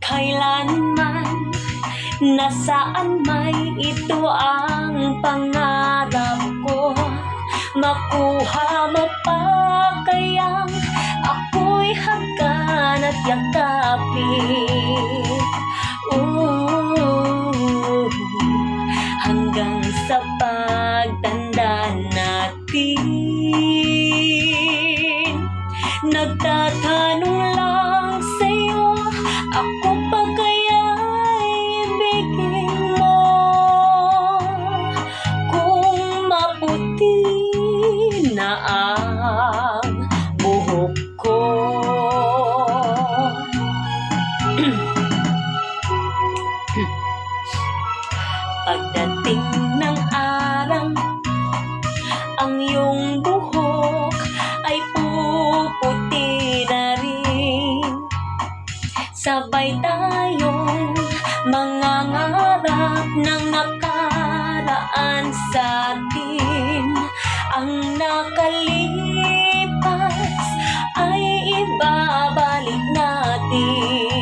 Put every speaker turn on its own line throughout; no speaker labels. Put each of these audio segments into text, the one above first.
kailanman, nasaan may ito ang pangarap ko. Makuha mo pa kayang ako'y hagkan at yakapin. Hanggang sa pagtanda natin, nagtatanong lang sa'yo, ako pa kaya'y ibigin mo? Kung maputi na ang buhok ko. Pagdating ng araw, ang iyong buhok ay puputi na rin. Sabay tayong mangangarap ng nakaraan sa atin. Ang nakalipas ay ibabalik natin.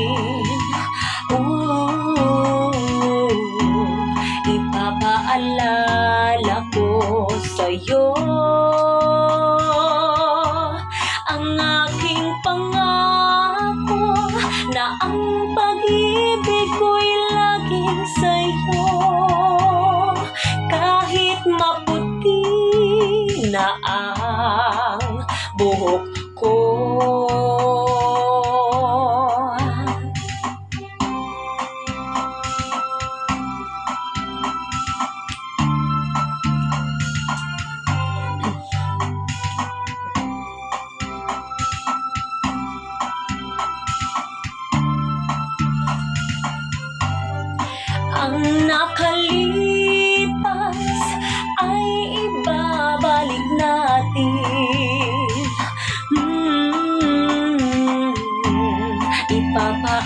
Ipapaalala ko sa'yo ang aking pangako na ang pag-ibig ko'y laging sa'yo. Kahit maputi na ang buhok ko. Ang nakalipas ay ibabalik natin.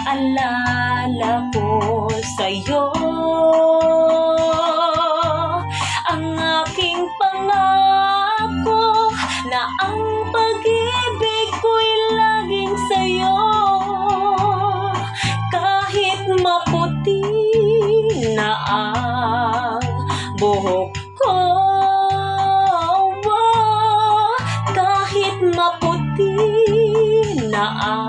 Ipapaalala ko sa'yo ang aking pangako na ang pag-ibig ko'y laging sa'yo. Kahit maputi na ang buhok ko, kahit maputi na ang